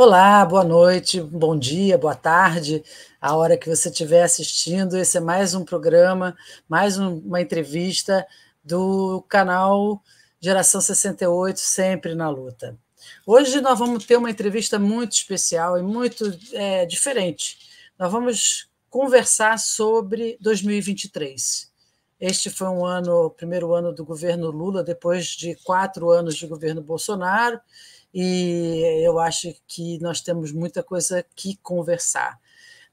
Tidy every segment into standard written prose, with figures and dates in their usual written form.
Olá, boa noite, bom dia, boa tarde, a hora que você estiver assistindo. Esse é mais um programa, uma entrevista do canal Geração 68, Sempre na Luta. Hoje nós vamos ter uma entrevista muito especial e muito diferente. Nós vamos conversar sobre 2023. Este foi o primeiro ano do governo Lula, depois de 4 anos de governo Bolsonaro, e eu acho que nós temos muita coisa que conversar.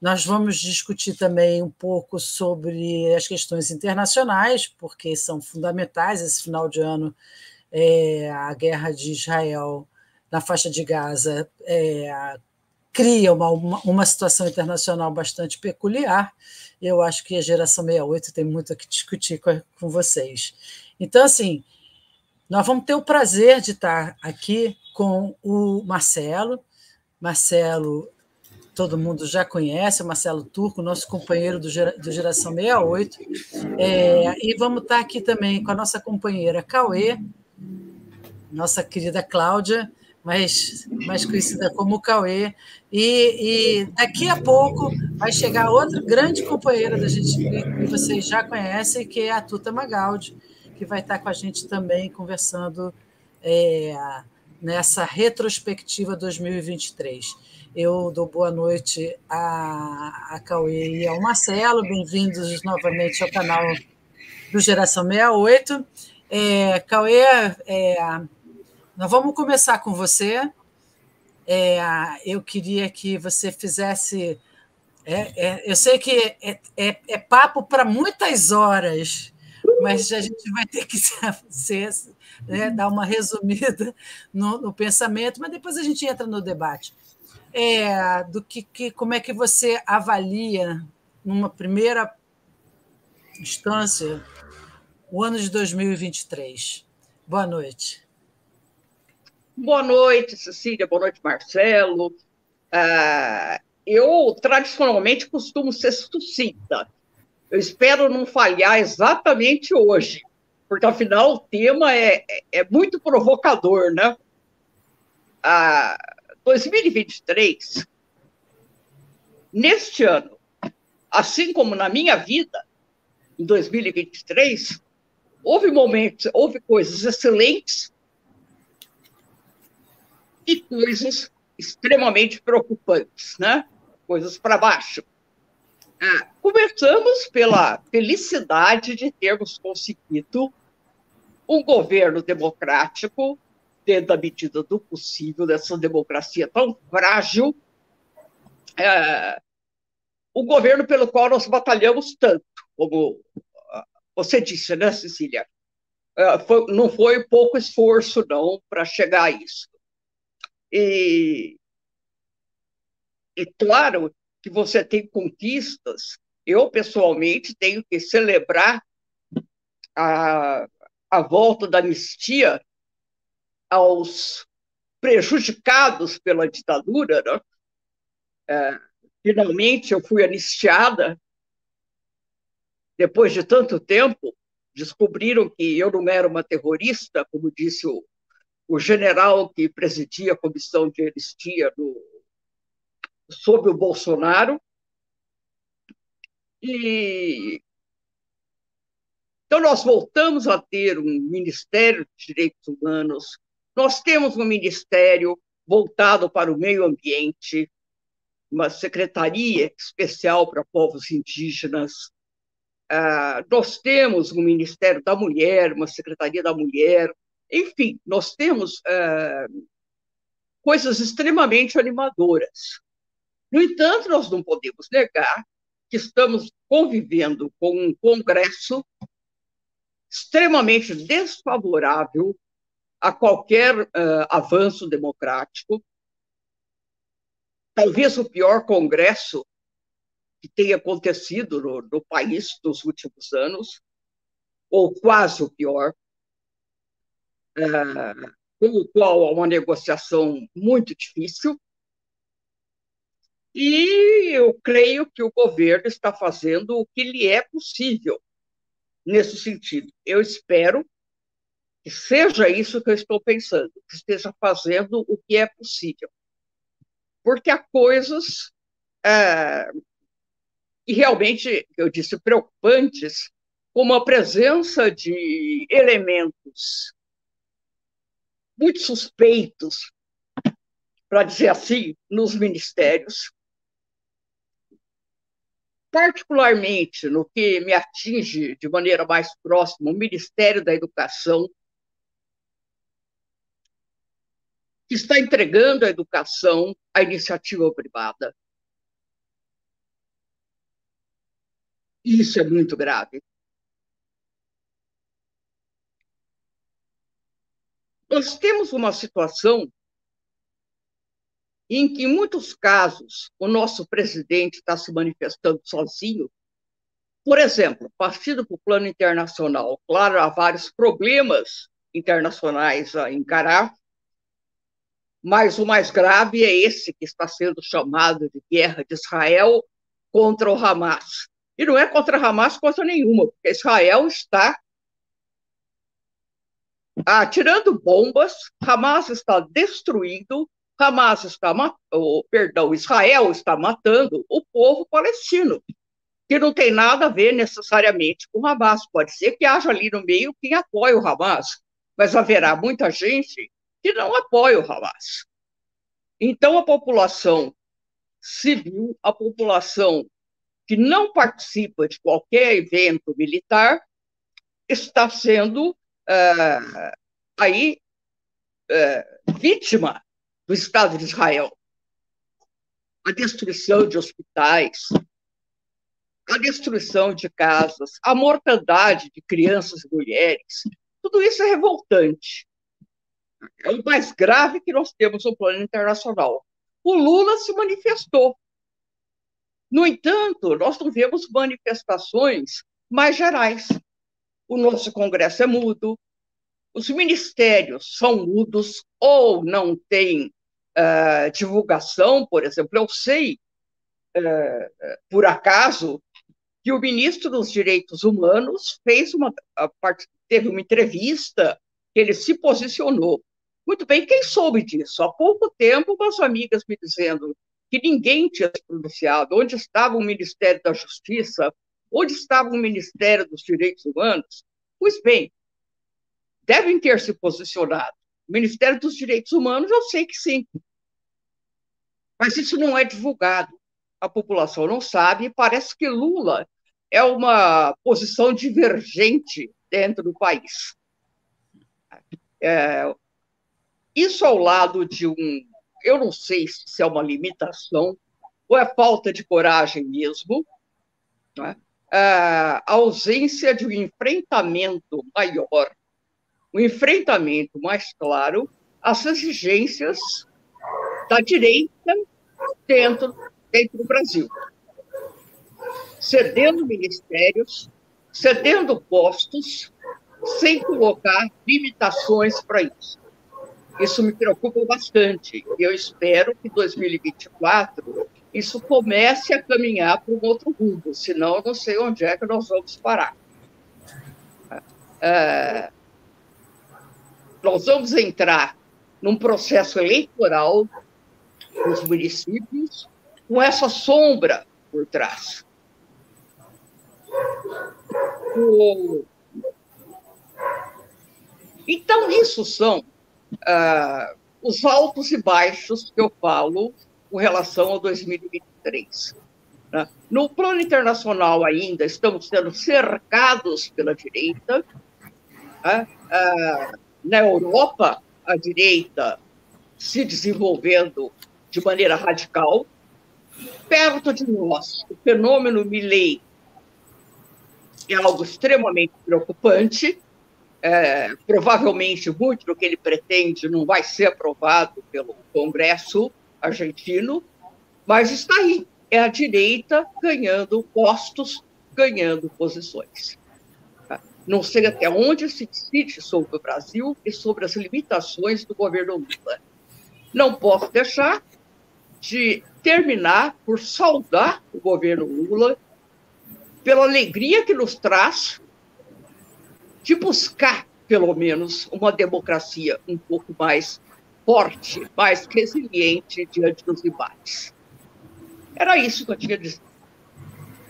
Nós vamos discutir também um pouco sobre as questões internacionais, porque são fundamentais. Esse final de ano, a guerra de Israel na faixa de Gaza cria uma situação internacional bastante peculiar. Eu acho que a Geração 68 tem muito a que discutir com vocês. Então, assim, nós vamos ter o prazer de estar aqui com o Marcelo. Marcelo, todo mundo já conhece, o Marcelo Turco, nosso companheiro do Geração 68. E vamos estar aqui também com a nossa companheira Cauê, nossa querida Cláudia, mais conhecida como Cauê. E daqui a pouco vai chegar outra grande companheira da gente que vocês já conhecem, que é a Tuta Magaldi, que vai estar com a gente também conversando nessa retrospectiva 2023. Eu dou boa noite a Cauê e ao Marcelo, bem-vindos novamente ao canal do Geração 68. Cauê, nós vamos começar com você. Eu queria que você fizesse... eu sei que é papo para muitas horas, mas a gente vai ter que dar uma resumida no pensamento, mas depois a gente entra no debate. Como é que você avalia, numa primeira instância, o ano de 2023? Boa noite. Boa noite, Cecília. Boa noite, Marcelo. Eu, tradicionalmente, costumo ser sucinta. Eu espero não falhar exatamente hoje, porque, afinal, o tema é muito provocador, né? 2023, neste ano, assim como na minha vida, em 2023, houve coisas excelentes e coisas extremamente preocupantes, né? Coisas para baixo. Começamos pela felicidade de termos conseguido um governo democrático, dentro da medida do possível, dessa democracia tão frágil, o governo pelo qual nós batalhamos tanto, como você disse, né, Cecília? Não foi pouco esforço, não, para chegar a isso. E claro que você tem conquistas. Eu, pessoalmente, tenho que celebrar a volta da anistia aos prejudicados pela ditadura, né? Finalmente eu fui anistiada. Depois de tanto tempo, descobriram que eu não era uma terrorista, como disse o general que presidia a comissão de anistia sob o Bolsonaro. Então, nós voltamos a ter um Ministério de Direitos Humanos, nós temos um ministério voltado para o meio ambiente, uma secretaria especial para povos indígenas, nós temos um Ministério da Mulher, uma Secretaria da Mulher, enfim, nós temos coisas extremamente animadoras. No entanto, nós não podemos negar que estamos convivendo com um Congresso extremamente desfavorável a qualquer avanço democrático. Talvez o pior Congresso que tenha acontecido no país nos últimos anos, ou quase o pior, com o qual há uma negociação muito difícil. E eu creio que o governo está fazendo o que lhe é possível nesse sentido. Eu espero que seja isso que eu estou pensando, que esteja fazendo o que é possível. porque há coisas e realmente, eu disse, preocupantes, como a presença de elementos muito suspeitos, para dizer assim, nos ministérios, particularmente no que me atinge de maneira mais próxima, o Ministério da Educação, que está entregando a educação à iniciativa privada. Isso é muito grave. Nós temos uma situação em que, em muitos casos, o nosso presidente está se manifestando sozinho. Por exemplo, partindo para o plano internacional, claro, há vários problemas internacionais a encarar, mas o mais grave é esse que está sendo chamado de guerra de Israel contra o Hamas. E não é contra o Hamas coisa nenhuma, porque Israel está atirando bombas, Hamas está destruindo, Israel está matando o povo palestino, que não tem nada a ver necessariamente com o Hamas. Pode ser que haja ali no meio quem apoia o Hamas, mas haverá muita gente que não apoia o Hamas. Então, a população civil, a população que não participa de qualquer evento militar, está sendo vítima do Estado de Israel. A destruição de hospitais, a destruição de casas, a mortandade de crianças e mulheres, tudo isso é revoltante. É o mais grave que nós temos no plano internacional. O Lula se manifestou. No entanto, nós não vemos manifestações mais gerais. O nosso Congresso é mudo, os ministérios são mudos ou não têm divulgação. Por exemplo, eu sei, por acaso, que o ministro dos Direitos Humanos teve uma entrevista que ele se posicionou. Muito bem, quem soube disso? Há pouco tempo, umas amigas me dizendo que ninguém tinha se pronunciado. Onde estava o Ministério da Justiça? Onde estava o Ministério dos Direitos Humanos? Pois bem, devem ter se posicionado. O Ministério dos Direitos Humanos, eu sei que sim. Mas isso não é divulgado. A população não sabe, e parece que Lula é uma posição divergente dentro do país. Isso ao lado de eu não sei se é uma limitação ou é falta de coragem mesmo, né? A ausência de um enfrentamento maior, um enfrentamento mais claro às exigências da direita dentro do Brasil, cedendo ministérios, cedendo postos, sem colocar limitações para isso. Isso me preocupa bastante. Eu espero que em 2024 isso comece a caminhar para um outro rumo, senão eu não sei onde é que nós vamos parar. Nós vamos entrar num processo eleitoral nos municípios com essa sombra por trás. Então, isso são os altos e baixos que eu falo com relação a 2023. Né? No plano internacional ainda estamos sendo cercados pela direita. Na Europa, a direita se desenvolvendo de maneira radical. Perto de nós, o fenômeno Milei é algo extremamente preocupante. Provavelmente muito do que ele pretende não vai ser aprovado pelo Congresso argentino, mas está aí, é a direita ganhando postos, ganhando posições. Não sei até onde se decide sobre o Brasil e sobre as limitações do governo Lula. Não posso deixar de terminar por saudar o governo Lula pela alegria que nos traz de buscar, pelo menos, uma democracia um pouco mais forte, mais resiliente diante dos embates. Era isso que eu tinha a dizer.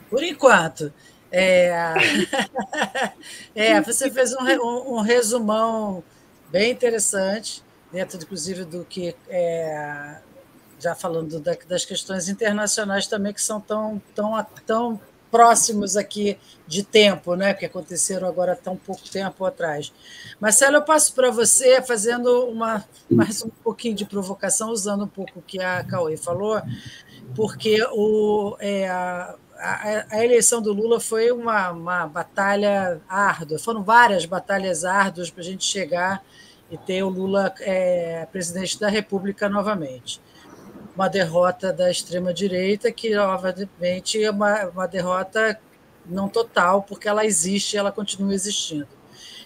Por enquanto. Você fez um resumão bem interessante, dentro, inclusive, do que já falando das questões internacionais também, que são tão próximos aqui de tempo, né, que aconteceram agora há tão pouco tempo atrás. Marcelo, eu passo para você, fazendo mais um pouquinho de provocação, usando um pouco o que a Cauê falou, porque a eleição do Lula foi uma batalha árdua, foram várias batalhas árduas para a gente chegar e ter o Lula presidente da República novamente. Uma derrota da extrema-direita, que, obviamente, é uma derrota não total, porque ela existe, ela continua existindo.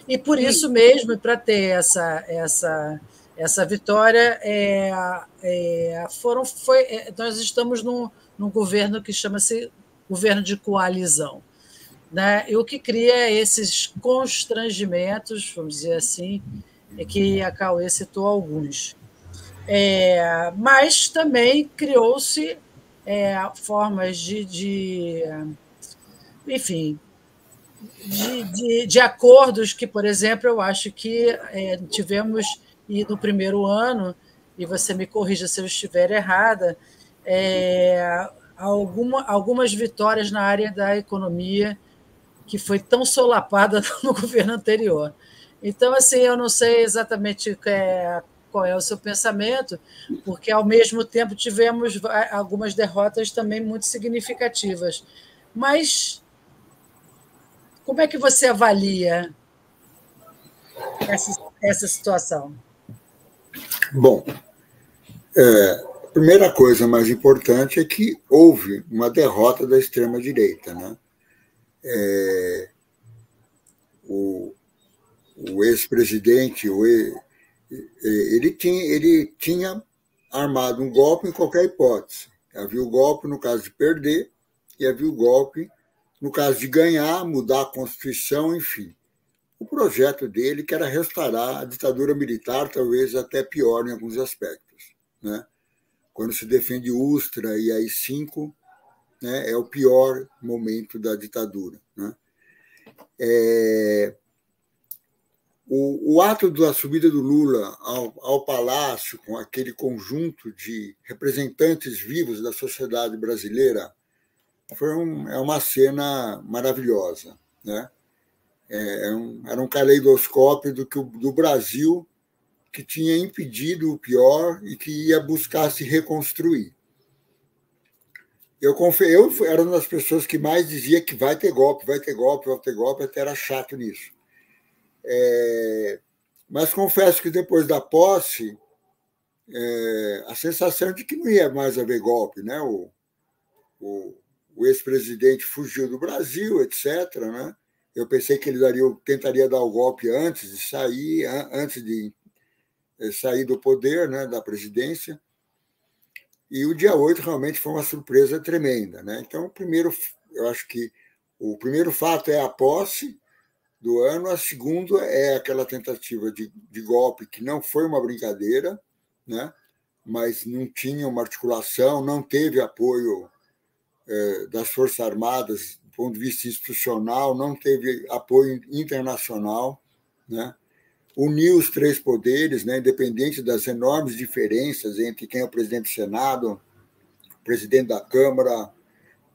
E por isso mesmo, para ter essa vitória, nós estamos num governo que chama-se governo de coalizão, né? E o que cria esses constrangimentos, vamos dizer assim, é que a Cauê citou alguns. Mas também criou-se formas enfim, de acordos que, por exemplo, eu acho que tivemos, e no primeiro ano, e você me corrija se eu estiver errada, algumas vitórias na área da economia que foi tão solapada no governo anterior. Então, assim, eu não sei exatamente qual é o seu pensamento, porque, ao mesmo tempo, tivemos algumas derrotas também muito significativas. Mas como é que você avalia essa situação? Bom, a primeira coisa mais importante é que houve uma derrota da extrema-direita, né? O ex-presidente, ele tinha armado um golpe em qualquer hipótese. Havia o golpe no caso de perder e havia o golpe no caso de ganhar, mudar a Constituição, enfim. O projeto dele que era restaurar a ditadura militar, talvez até pior em alguns aspectos, né? Quando se defende Ustra e AI-5, né, é o pior momento da ditadura, né? O ato da subida do Lula ao Palácio, com aquele conjunto de representantes vivos da sociedade brasileira, é uma cena maravilhosa, né? Era um caleidoscópio do Brasil que tinha impedido o pior e que ia buscar se reconstruir. Eu era uma das pessoas que mais dizia que vai ter golpe, vai ter golpe, vai ter golpe, até era chato nisso. Mas confesso que depois da posse, a sensação de que não ia mais haver golpe, né? O ex-presidente fugiu do Brasil, etc., né? Eu pensei que ele tentaria dar o golpe antes de sair do poder, né, da presidência. E o dia 8 realmente foi uma surpresa tremenda, né? Então, eu acho que o primeiro fato é a posse do ano, a segunda é aquela tentativa de golpe que não foi uma brincadeira, né? Mas não tinha uma articulação, não teve apoio das Forças Armadas do ponto de vista institucional, não teve apoio internacional, né? Uniu os três poderes, né? Independente das enormes diferenças entre quem é o presidente do Senado, o presidente da Câmara,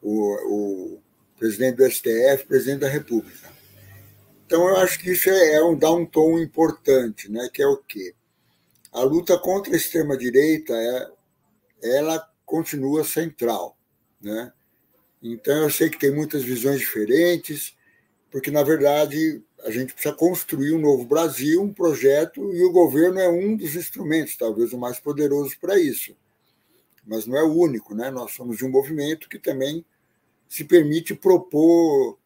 o presidente do STF, o presidente da República. Então, eu acho que isso dá um tom importante, né? Que é o quê? A luta contra a extrema-direita ela continua central, né? Então, eu sei que tem muitas visões diferentes, porque, na verdade, a gente precisa construir um novo Brasil, um projeto, e o governo é um dos instrumentos, talvez o mais poderoso para isso. Mas não é o único, né? Nós somos de um movimento que também se permite propor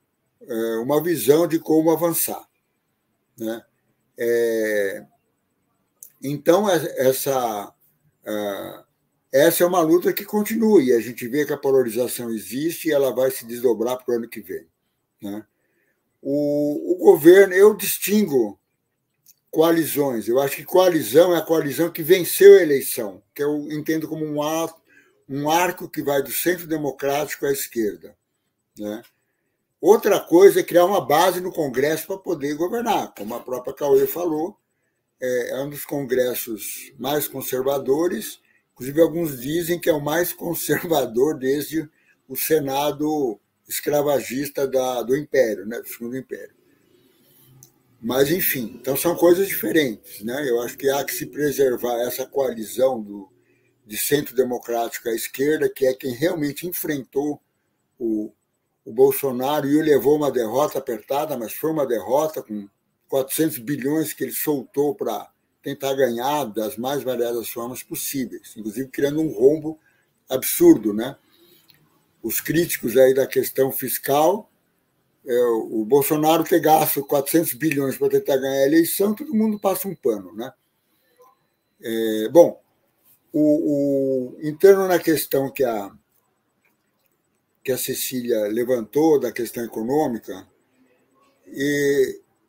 uma visão de como avançar, né? Então, essa é uma luta que continua, e a gente vê que a polarização existe e ela vai se desdobrar para o ano que vem, né? O governo, eu distingo coalizões. Eu acho que coalizão é a coalizão que venceu a eleição, que eu entendo como um arco que vai do centro democrático à esquerda, né? Outra coisa é criar uma base no Congresso para poder governar, como a própria Cauê falou, é um dos congressos mais conservadores, inclusive alguns dizem que é o mais conservador desde o Senado escravagista do Império, né, do Segundo Império. Mas, enfim, então são coisas diferentes, né? Eu acho que há que se preservar essa coalizão de centro democrático à esquerda, que é quem realmente enfrentou o Bolsonaro e o levou a uma derrota apertada, mas foi uma derrota com 400 bilhões que ele soltou para tentar ganhar das mais variadas formas possíveis, inclusive criando um rombo absurdo, né? Os críticos aí da questão fiscal, o Bolsonaro ter gasto 400 bilhões para tentar ganhar a eleição, todo mundo passa um pano, né? Bom, entrando na questão que a Cecília levantou, da questão econômica,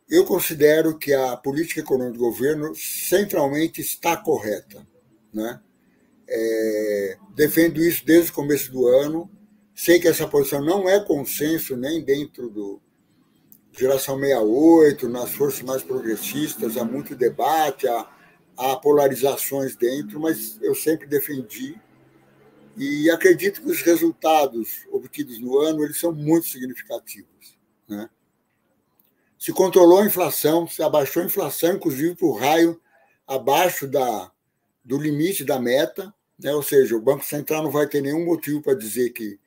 eu considero que a política econômica do governo centralmente está correta, né? Defendo isso desde o começo do ano. Sei que essa posição não é consenso nem dentro do Geração 68, nas forças mais progressistas, há muito debate, há polarizações dentro, mas eu sempre defendi e acredito que os resultados obtidos no ano eles são muito significativos, né? Se controlou a inflação, se abaixou a inflação, inclusive para o raio abaixo do limite da meta, né? Ou seja, o Banco Central não vai ter nenhum motivo para dizer que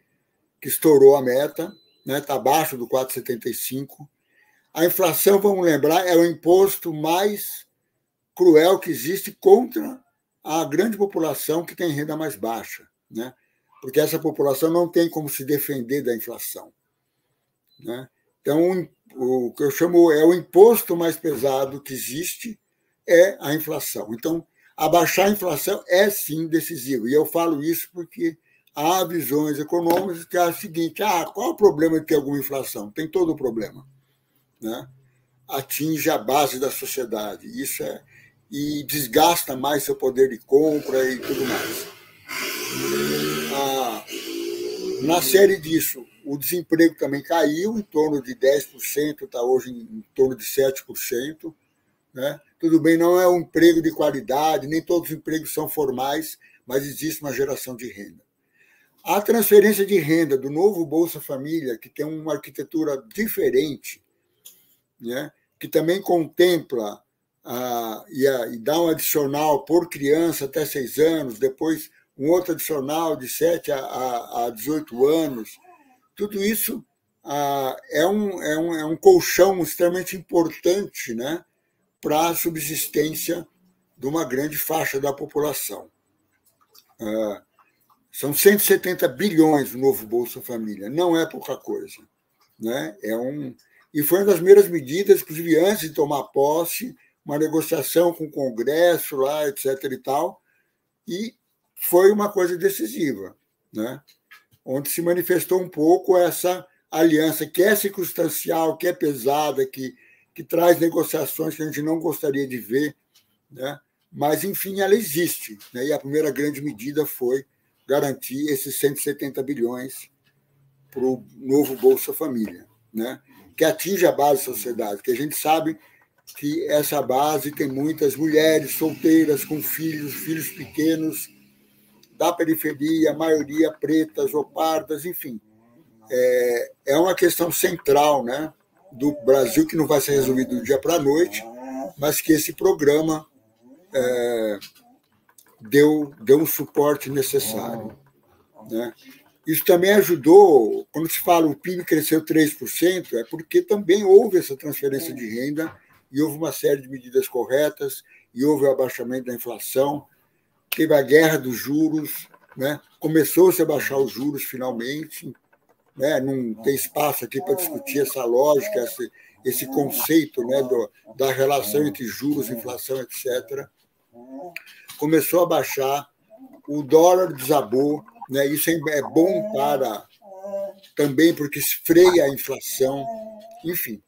estourou a meta, né? Está abaixo do 4,75. A inflação, vamos lembrar, é o imposto mais cruel que existe contra a grande população que tem renda mais baixa, né? Porque essa população não tem como se defender da inflação, né? Então, o que eu chamo é o imposto mais pesado que existe é a inflação. Então, abaixar a inflação é sim decisivo. E eu falo isso porque há visões econômicas que acham o seguinte: qual é o problema de ter alguma inflação? Tem todo o problema, né? Atinge a base da sociedade. E desgasta mais seu poder de compra e tudo mais. Na série disso, o desemprego também caiu em torno de 10%, está hoje em torno de 7%. Né? Tudo bem, não é um emprego de qualidade, nem todos os empregos são formais, mas existe uma geração de renda. A transferência de renda do novo Bolsa Família, que tem uma arquitetura diferente, né? Que também contempla e dá um adicional por criança até 6 anos, depois um outro adicional de 7 a 18 anos. Tudo isso é um colchão extremamente importante, né, para a subsistência de uma grande faixa da população. São 170 bilhões no novo Bolsa Família, não é pouca coisa, né? E foi uma das primeiras medidas, inclusive antes de tomar posse, uma negociação com o Congresso, lá, etc. e tal, e foi uma coisa decisiva, né? Onde se manifestou um pouco essa aliança que é circunstancial, que é pesada, que traz negociações que a gente não gostaria de ver, né? Mas, enfim, ela existe, né? E a primeira grande medida foi garantir esses 170 bilhões para o novo Bolsa Família, né? Que atinge a base da sociedade, que a gente sabe que essa base tem muitas mulheres solteiras com filhos pequenos, da periferia, a maioria pretas ou pardas, enfim. É uma questão central, né, do Brasil, que não vai ser resolvido do dia para a noite, mas que esse programa deu um suporte necessário, né? Isso também ajudou, quando se fala o PIB cresceu 3%, é porque também houve essa transferência de renda e houve uma série de medidas corretas, e houve o abaixamento da inflação, teve a guerra dos juros, né? Começou-se a baixar os juros finalmente, né? Não tem espaço aqui para discutir essa lógica, esse conceito, né, da relação entre juros, inflação, etc. Começou a baixar, o dólar desabou, né? Isso é bom também porque freia a inflação, enfim.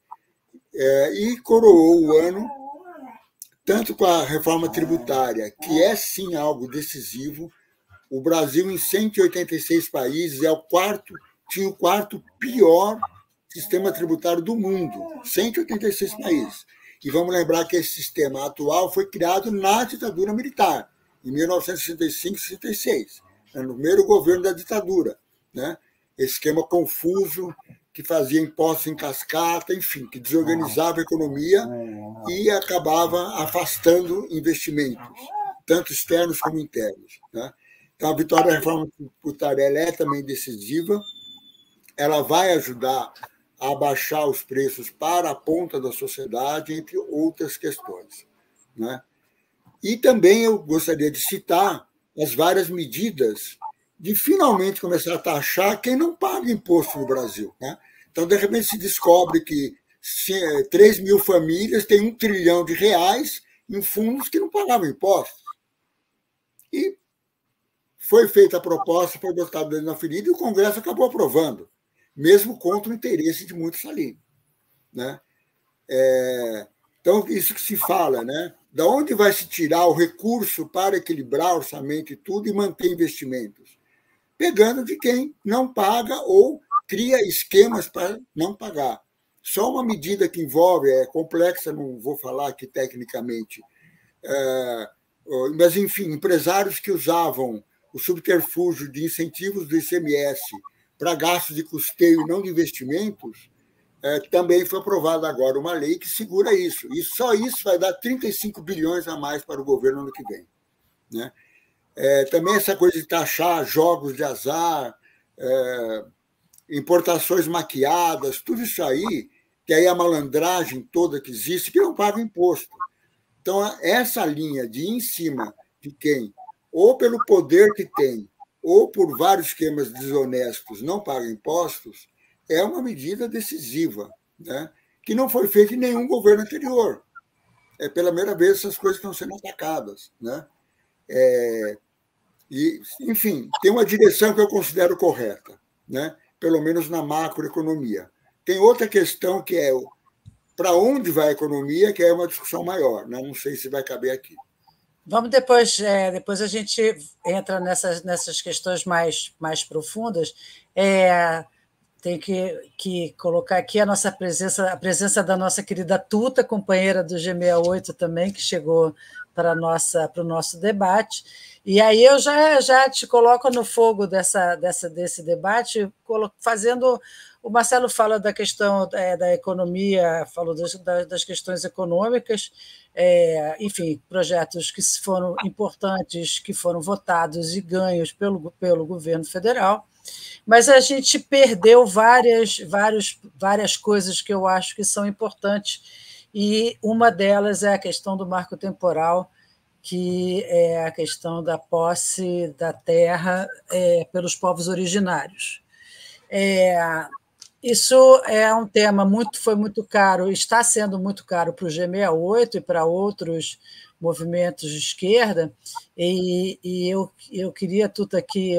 E coroou o ano tanto com a reforma tributária, que é sim algo decisivo. O Brasil, em 186 países, tinha o quarto pior sistema tributário do mundo, 186 países. E vamos lembrar que esse sistema atual foi criado na ditadura militar, em 1965 e 66, no primeiro governo da ditadura, né? Esse esquema confuso, que fazia impostos em cascata, enfim, que desorganizava a economia e acabava afastando investimentos, tanto externos como internos, né? Então, a vitória da reforma tributária é também decisiva, ela vai ajudar a abaixar os preços para a ponta da sociedade, entre outras questões, né? E também eu gostaria de citar as várias medidas de finalmente começar a taxar quem não paga imposto no Brasil, né? Então, de repente, se descobre que 3 mil famílias têm R$1 trilhão em fundos que não pagavam impostos. E foi feita a proposta, foi botado dentro da ferida e o Congresso acabou aprovando, mesmo contra o interesse de muitos ali, né? Então, isso que se fala, né? Da onde vai se tirar o recurso para equilibrar orçamento e tudo e manter investimentos? Pegando de quem não paga ou cria esquemas para não pagar. Só uma medida que envolve, é complexa, não vou falar aqui tecnicamente, mas, enfim, empresários que usavam o subterfúgio de incentivos do ICMS para gastos de custeio e não de investimentos, também foi aprovada agora uma lei que segura isso. E só isso vai dar 35 bilhões a mais para o governo ano que vem, né? Também essa coisa de taxar jogos de azar, importações maquiadas, tudo isso aí, que aí a malandragem toda que existe, que não paga imposto. Então, essa linha de ir em cima de quem, ou pelo poder que tem, ou por vários esquemas desonestos, não paga impostos, é uma medida decisiva, né? Que não foi feita em nenhum governo anterior. Pela primeira vez essas coisas estão sendo atacadas, né? E, enfim, tem uma direção que eu considero correta, né? Pelo menos na macroeconomia. Tem outra questão que é para onde vai a economia, que é uma discussão maior, né? Não sei se vai caber aqui. Vamos depois a gente entra nessas questões mais profundas. Tem que colocar aqui a nossa presença, a presença da nossa querida Tuta, companheira do G68 também, que chegou para o nosso debate. E aí eu já te coloco no fogo desse debate, fazendo... O Marcelo fala da questão da economia, falou das questões econômicas, enfim, projetos que foram importantes, que foram votados e ganhos pelo governo federal, mas a gente perdeu várias coisas que eu acho que são importantes, e uma delas é a questão do marco temporal, que é a questão da posse da terra pelos povos originários. Isso é um tema foi muito caro, está sendo muito caro para o G68 e para outros movimentos de esquerda, e eu queria, Tuta, aqui,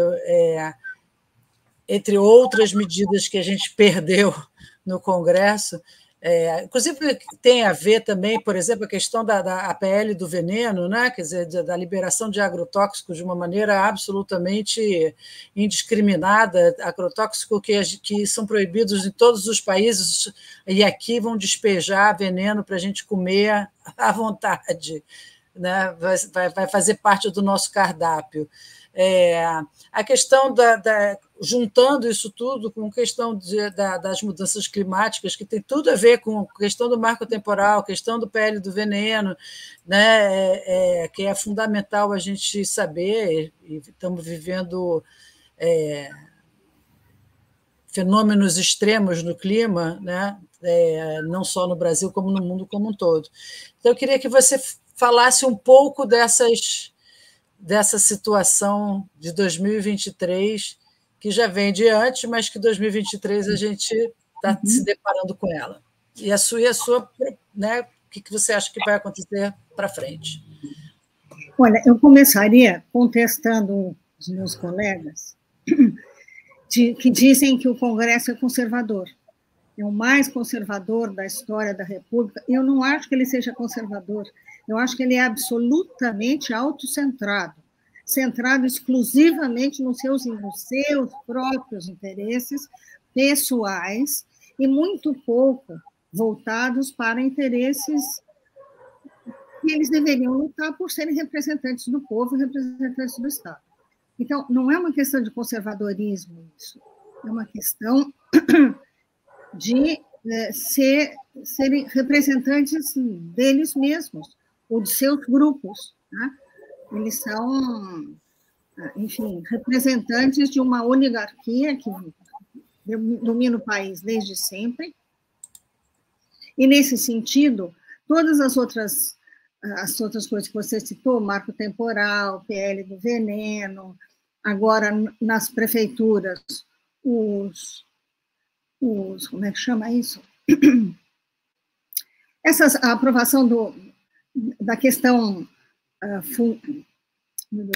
entre outras medidas que a gente perdeu no Congresso, inclusive tem a ver também, por exemplo, a questão da APL do veneno, né? Quer dizer, da liberação de agrotóxicos de uma maneira absolutamente indiscriminada, agrotóxicos que são proibidos em todos os países, e aqui vão despejar veneno para a gente comer à vontade, né? Vai fazer parte do nosso cardápio. A questão juntando isso tudo com a questão das mudanças climáticas, que tem tudo a ver com a questão do marco temporal, a questão do PL do veneno, né? Que é fundamental a gente saber, e estamos vivendo fenômenos extremos no clima, né? Não só no Brasil, como no mundo como um todo. Então, eu queria que você falasse um pouco dessa situação de 2023, que já vem de antes, mas que 2023 a gente está se deparando com ela. E a sua, né, o que você acha que vai acontecer para frente? Olha, eu começaria contestando os meus colegas que dizem que o Congresso é conservador. É o mais conservador da história da República. Eu não acho que ele seja conservador. Eu acho que ele é absolutamente autocentrado, centrado exclusivamente nos seus próprios interesses pessoais e muito pouco voltados para interesses que eles deveriam lutar por serem representantes do povo e representantes do Estado. Então, não é uma questão de conservadorismo isso, é uma questão de serem representantes deles mesmos, ou de seus grupos, né? Eles são, enfim, representantes de uma oligarquia que domina o país desde sempre, e, nesse sentido, todas as outras coisas que você citou, marco temporal, PL do veneno, agora nas prefeituras, como é que chama isso? A aprovação da questão,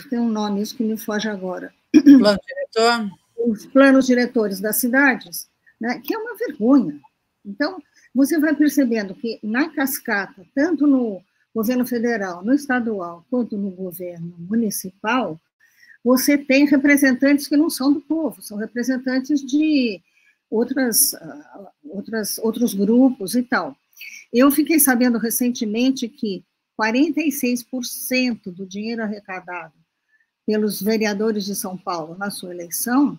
tem um nome, isso que me foge agora. Plano diretor? Os planos diretores das cidades, né, que é uma vergonha. Então, você vai percebendo que na cascata, tanto no governo federal, no estadual, quanto no governo municipal, você tem representantes que não são do povo, são representantes de outros grupos e tal. Eu fiquei sabendo recentemente que 46% do dinheiro arrecadado pelos vereadores de São Paulo na sua eleição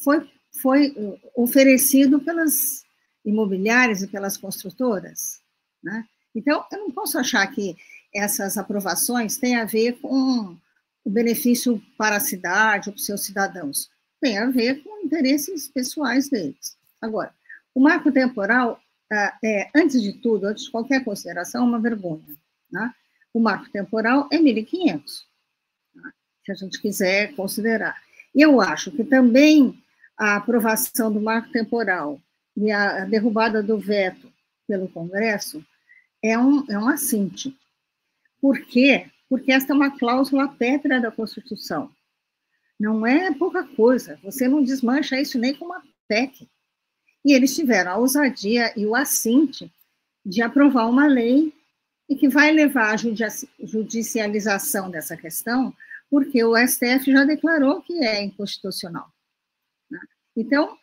foi oferecido pelas imobiliárias e pelas construtoras, né? Então, eu não posso achar que essas aprovações têm a ver com o benefício para a cidade ou para os seus cidadãos. Tem a ver com interesses pessoais deles. Agora, o marco temporal, antes de tudo, antes de qualquer consideração, é uma vergonha, né? O marco temporal é 1.500, né? Se a gente quiser considerar. E eu acho que também a aprovação do marco temporal e a derrubada do veto pelo Congresso é um assinte. Por quê? Porque esta é uma cláusula pétrea da Constituição. Não é pouca coisa, você não desmancha isso nem com uma PEC. E eles tiveram a ousadia e o assinte de aprovar uma lei e que vai levar à judicialização dessa questão, porque o STF já declarou que é inconstitucional, né? Então,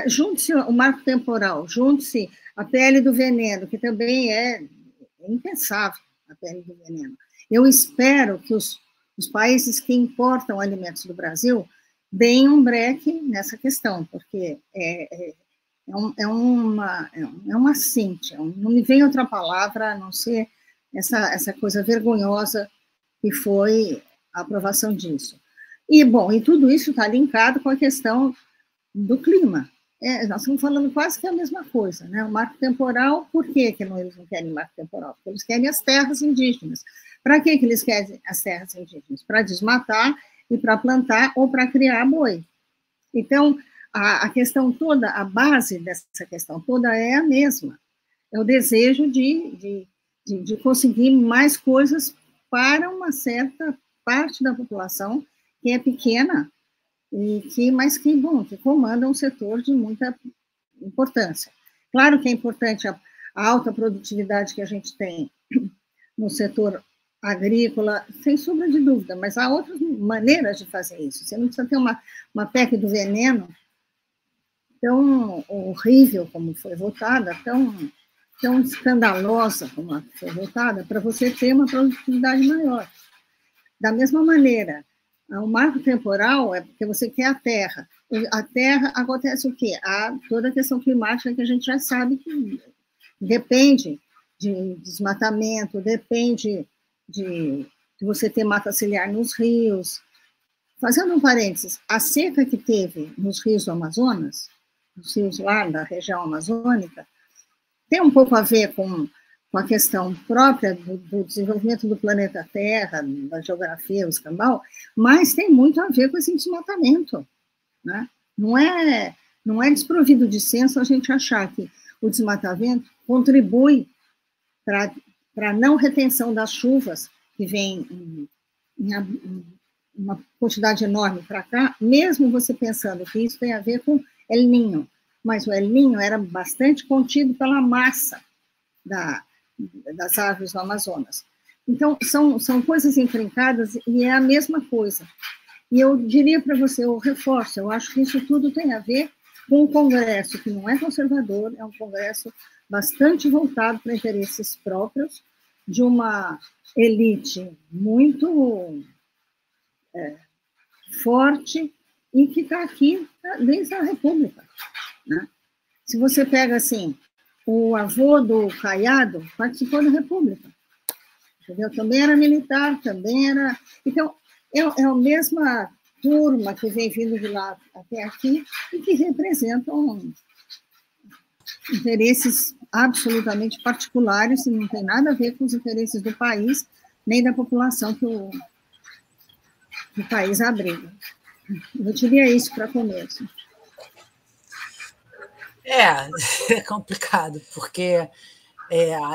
junte-se o marco temporal, junte-se a PL do veneno, que também é impensável, a PL do veneno. Eu espero que os países que importam alimentos do Brasil deem um breque nessa questão, porque é um assinte, não me vem outra palavra a não ser essa coisa vergonhosa que foi a aprovação disso. E, bom, e tudo isso está linkado com a questão do clima. Nós estamos falando quase que a mesma coisa, né? O marco temporal, por que eles não querem marco temporal? Porque eles querem as terras indígenas. Para que eles querem as terras indígenas? Para desmatar e para plantar ou para criar boi. Então, a questão toda, a base dessa questão toda é a mesma. É o desejo de conseguir mais coisas para uma certa parte da população que é pequena, mas que comanda um setor de muita importância. Claro que é importante a alta produtividade que a gente tem no setor agrícola, sem sombra de dúvida, mas há outras maneiras de fazer isso. Você não precisa ter uma PEC do veneno tão horrível como foi votada, tão escandalosa como foi votada, para você ter uma produtividade maior. Da mesma maneira, o marco temporal é porque você quer a terra. A terra, acontece o quê? Toda a questão climática que a gente já sabe que depende de desmatamento, depende de você ter mata ciliar nos rios. Fazendo um parênteses, a seca que teve nos rios do Amazonas, nos rios lá da região amazônica, tem um pouco a ver com a questão própria do desenvolvimento do planeta Terra, da geografia, o escambau, mas tem muito a ver com esse desmatamento, né? Não é desprovido de senso a gente achar que o desmatamento contribui para a não retenção das chuvas, que vem em uma quantidade enorme para cá, mesmo você pensando que isso tem a ver com El Niño, mas o El Niño era bastante contido pela massa das árvores no Amazonas. Então, são coisas enfrencadas e é a mesma coisa. E eu diria para você, eu reforço, eu acho que isso tudo tem a ver com um Congresso que não é conservador, é um Congresso bastante voltado para interesses próprios, de uma elite muito forte e que está aqui desde a República, né? Se você pega, assim, o avô do Caiado participou da República, entendeu? Também era militar, também era... Então, é a mesma turma que vem vindo de lá até aqui e que representam interesses absolutamente particulares e não tem nada a ver com os interesses do país, nem da população que o país abriga. Eu diria isso para começo. É complicado, porque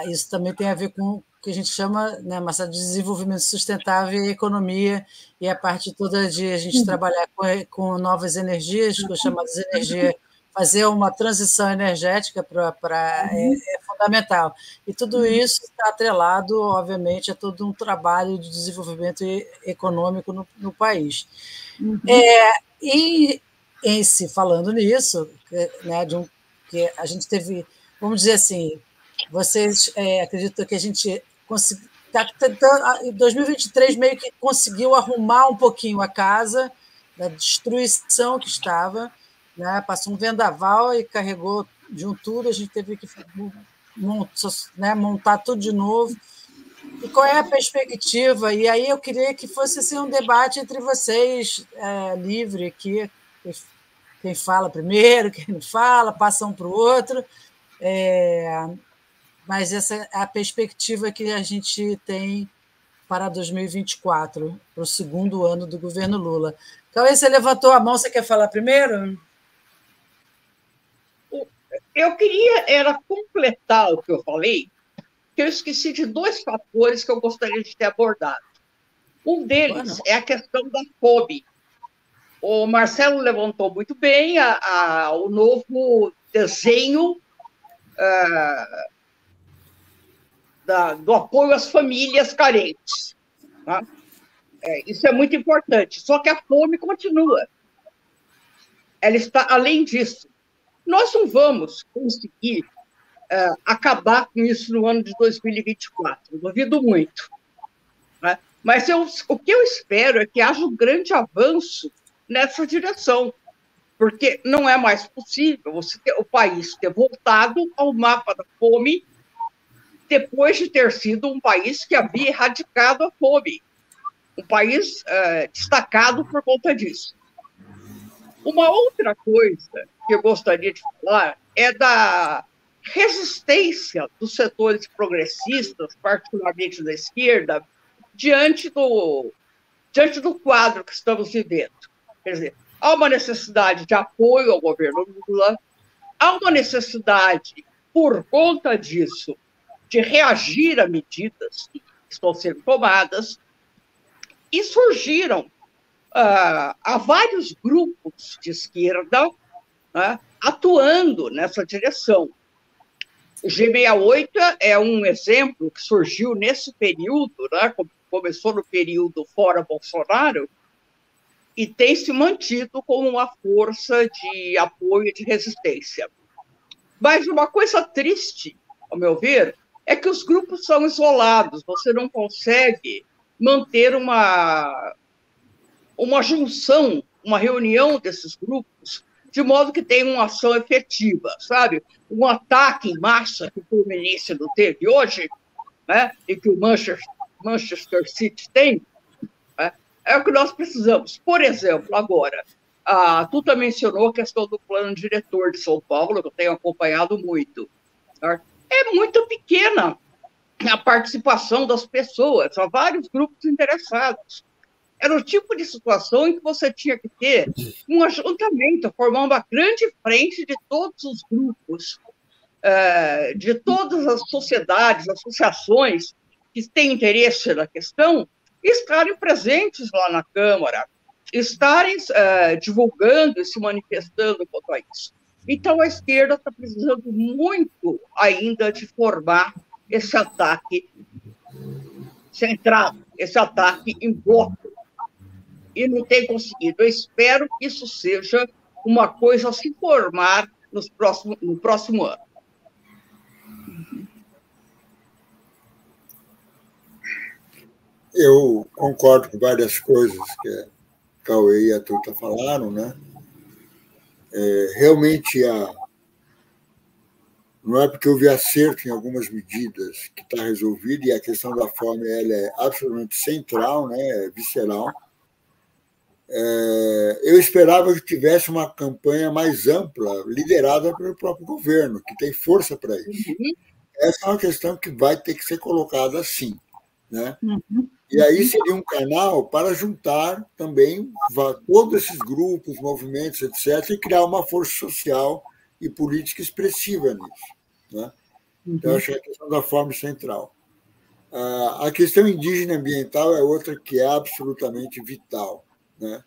isso também tem a ver com o que a gente chama, né, Marcelo, de desenvolvimento sustentável e economia, e a parte toda de a gente trabalhar com novas energias, com as chamadas energias, fazer uma transição energética é fundamental. E tudo isso está atrelado, obviamente, a todo um trabalho de desenvolvimento econômico no país. E falando nisso, né, que a gente teve, vamos dizer assim, vocês acreditam que a gente está tentando, em 2023 meio que conseguiu arrumar um pouquinho a casa da destruição que estava, né? Passou um vendaval e carregou de tudo, a gente teve que montar tudo de novo. E qual é a perspectiva? E aí eu queria que fosse assim, um debate entre vocês, livre aqui, quem fala primeiro, quem não fala, passa um para o outro. Mas essa é a perspectiva que a gente tem para 2024, para o segundo ano do governo Lula. Cauê, você levantou a mão, você quer falar primeiro? Eu queria completar o que eu falei, que eu esqueci de 2 fatores que eu gostaria de ter abordado. Um deles é a questão da fome. O Marcelo levantou muito bem o novo desenho do apoio às famílias carentes. Tá? Isso é muito importante. Só que a fome continua. Ela está além disso. Nós não vamos conseguir acabar com isso no ano de 2024. Duvido muito. Né? Mas o que eu espero é que haja um grande avanço nessa direção, porque não é mais possível o país ter voltado ao mapa da fome depois de ter sido um país que havia erradicado a fome, um país destacado por conta disso. Uma outra coisa que eu gostaria de falar é da resistência dos setores progressistas, particularmente da esquerda, diante do quadro que estamos vivendo. Quer dizer, há uma necessidade de apoio ao governo Lula, há uma necessidade, por conta disso, de reagir a medidas que estão sendo tomadas, e surgiram há vários grupos de esquerda, né, atuando nessa direção. O G68 é um exemplo que surgiu nesse período, né, começou no período fora Bolsonaro, e tem se mantido como uma força de apoio e de resistência. Mas uma coisa triste, ao meu ver, é que os grupos são isolados, você não consegue manter uma junção, uma reunião desses grupos, de modo que tenha uma ação efetiva, sabe? Um ataque em massa que o Fluminense não teve hoje, né? E que o Manchester City tem, né? É o que nós precisamos. Por exemplo, agora, a Tuta mencionou a questão do plano diretor de São Paulo, que eu tenho acompanhado muito. Tá? É muito pequena a participação das pessoas, há vários grupos interessados. Era o tipo de situação em que você tinha que ter um ajuntamento, formar uma grande frente de todos os grupos, de todas as sociedades, associações que têm interesse na questão, estarem presentes lá na Câmara, estarem divulgando e se manifestando quanto a isso. Então, a esquerda está precisando muito ainda de formar esse ataque centrado, esse ataque em bloco. E não tem conseguido. Eu espero que isso seja uma coisa a se formar no próximo ano. Eu concordo com várias coisas que a Cauê e a Tuta falaram, né? Realmente, não é porque houve acerto em algumas medidas que está resolvido, e a questão da fome ela é absolutamente central, né? É visceral. Eu esperava que tivesse uma campanha mais ampla, liderada pelo próprio governo, que tem força para isso. Essa é uma questão que vai ter que ser colocada assim, né? E aí seria um canal para juntar também todos esses grupos, movimentos, etc., e criar uma força social e política expressiva nisso, né? Então, eu acho que a questão da fome central. A questão indígena ambiental é outra que é absolutamente vital, né?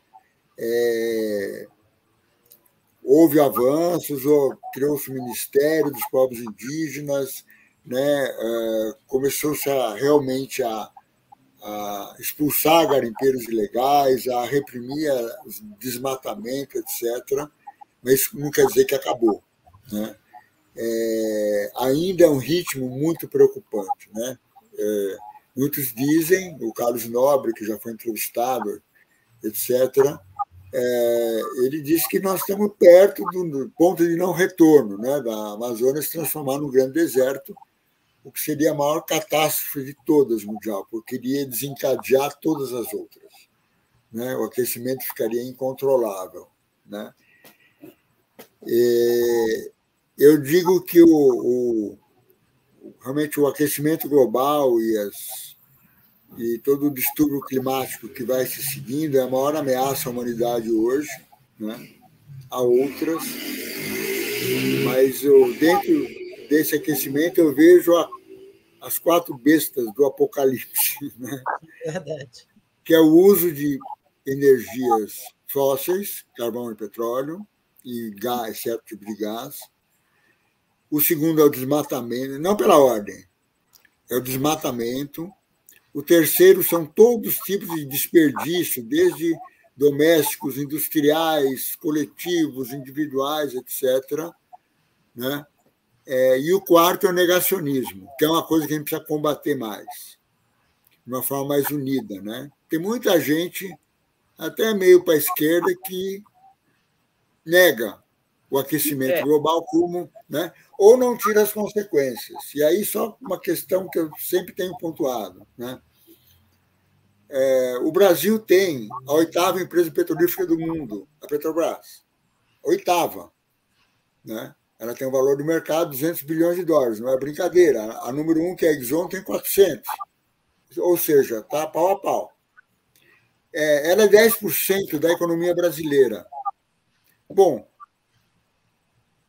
Houve avanços, criou-se o Ministério dos Povos Indígenas, né? Começou-se realmente a expulsar garimpeiros ilegais, a reprimir o desmatamento, etc. Mas isso não quer dizer que acabou, né? Ainda é um ritmo muito preocupante, né? Muitos dizem, o Carlos Nobre, que já foi entrevistado, etc., ele diz que nós estamos perto do ponto de não retorno, né, da Amazônia se transformar num grande deserto, o que seria a maior catástrofe de todas mundial, porque iria desencadear todas as outras, né? O aquecimento ficaria incontrolável, né? Eu digo que realmente o aquecimento global e todo o distúrbio climático que vai se seguindo é a maior ameaça à humanidade hoje, né? Há outras, mas dentro desse aquecimento eu vejo as 4 bestas do apocalipse, né? Verdade. Que é o uso de energias fósseis, carvão e petróleo, e gás, certo tipo de gás. O segundo é o desmatamento, não pela ordem, é o desmatamento. O terceiro são todos os tipos de desperdício, desde domésticos, industriais, coletivos, individuais, etc., né? E o quarto é o negacionismo, que é uma coisa que a gente precisa combater mais, de uma forma mais unida, né? Tem muita gente, até meio para a esquerda, que nega o aquecimento global como, né? Ou não tira as consequências. E aí só uma questão que eu sempre tenho pontuado, né? O Brasil tem a 8ª empresa petrolífera do mundo, a Petrobras. 8ª, né? Ela tem um valor de mercado de 200 bilhões de dólares, não é brincadeira. A número 1, que é a Exxon, tem 400. Ou seja, está pau a pau. Ela é 10% da economia brasileira. Bom,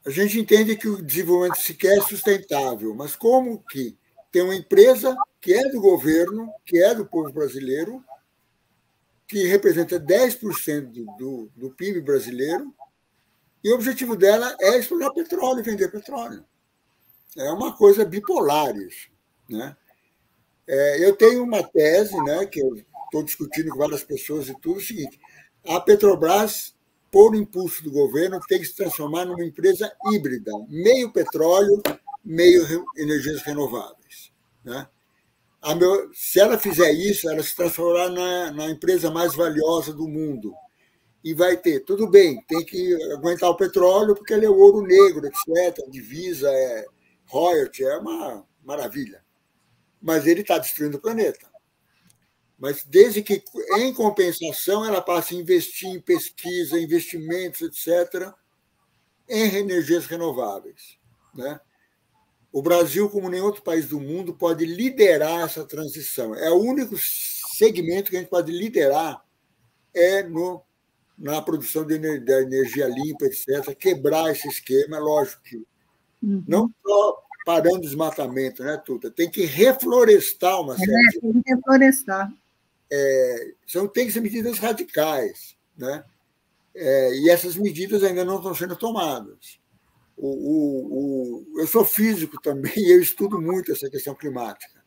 a gente entende que o desenvolvimento sequer é sustentável, mas como que tem uma empresa que é do governo, que é do povo brasileiro, que representa 10% do PIB brasileiro, e o objetivo dela é explorar petróleo e vender petróleo. É uma coisa bipolar isso, né? Eu tenho uma tese, né, que eu estou discutindo com várias pessoas e tudo, é o seguinte: a Petrobras, por impulso do governo, tem que se transformar numa empresa híbrida, meio petróleo, meio energias renováveis, né? Se ela fizer isso, ela se transformará na empresa mais valiosa do mundo. E vai ter, tudo bem, tem que aguentar o petróleo, porque ele é o ouro negro, etc., divisa, royalty, é uma maravilha. Mas ele está destruindo o planeta. Mas desde que, em compensação, ela passe a investir em pesquisa, investimentos, etc., em energias renováveis, né? O Brasil, como nenhum outro país do mundo, pode liderar essa transição. É o único segmento que a gente pode liderar na produção da energia limpa, etc., quebrar esse esquema, lógico que não só parando o desmatamento, né, Tuta? Tem que reflorestar uma série de... Tem que reflorestar. Tem que ser medidas radicais, né? E essas medidas ainda não estão sendo tomadas. Eu sou físico também e eu estudo muito essa questão climática.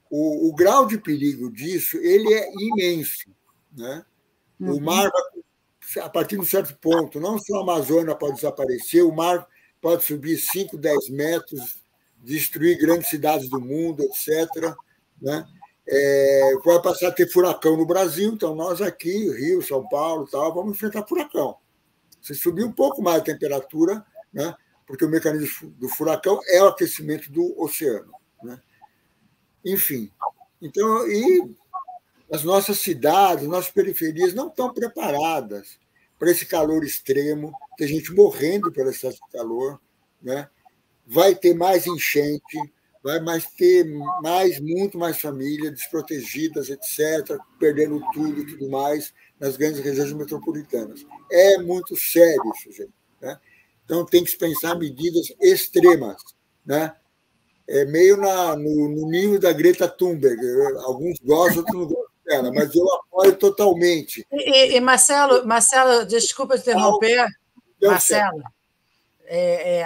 O grau de perigo disso ele é imenso, né? O mar, a partir de um certo ponto, não só a Amazônia pode desaparecer, o mar pode subir 5, 10 metros, destruir grandes cidades do mundo, etc., né? Vai passar a ter furacão no Brasil, então nós aqui, Rio, São Paulo, tal, vamos enfrentar furacão. Se subir um pouco mais a temperatura, né? Porque o mecanismo do furacão é o aquecimento do oceano, né? Enfim, então, e as nossas cidades, nossas periferias não estão preparadas para esse calor extremo, tem gente morrendo pelo excesso de calor, né? Vai ter mais enchente, vai ter muito mais famílias desprotegidas, etc., perdendo tudo e tudo mais nas grandes regiões metropolitanas. É muito sério isso, gente, né? Então, tem que se pensar medidas extremas, né? Meio no nível da Greta Thunberg. Alguns gostam, outros não gostam dela, mas eu apoio totalmente. Marcelo, desculpa te interromper. Marcelo,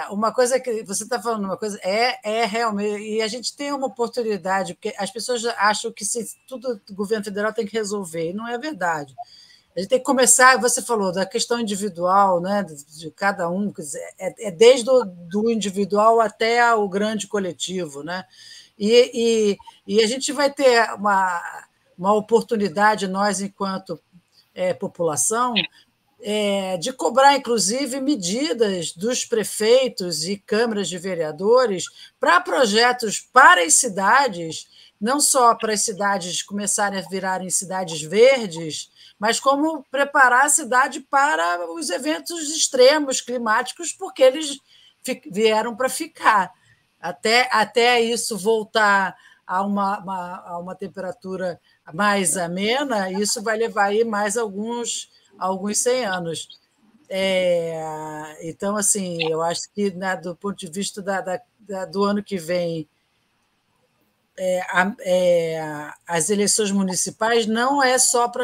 uma coisa que você está falando, uma coisa realmente, e a gente tem uma oportunidade, porque as pessoas acham que tudo o governo federal tem que resolver, e não é verdade. A gente tem que começar, você falou, da questão individual, né, de cada um, quer dizer, desde do individual até o grande coletivo, né? E a gente vai ter uma oportunidade, nós, enquanto população, de cobrar, inclusive, medidas dos prefeitos e câmaras de vereadores para projetos para as cidades, não só para as cidades começarem a virarem cidades verdes, mas como preparar a cidade para os eventos extremos climáticos, porque eles vieram para ficar. Até isso voltar a uma temperatura mais amena, isso vai levar aí mais alguns 100 anos. Então, assim, eu acho que, né, do ponto de vista do ano que vem, as eleições municipais não é só para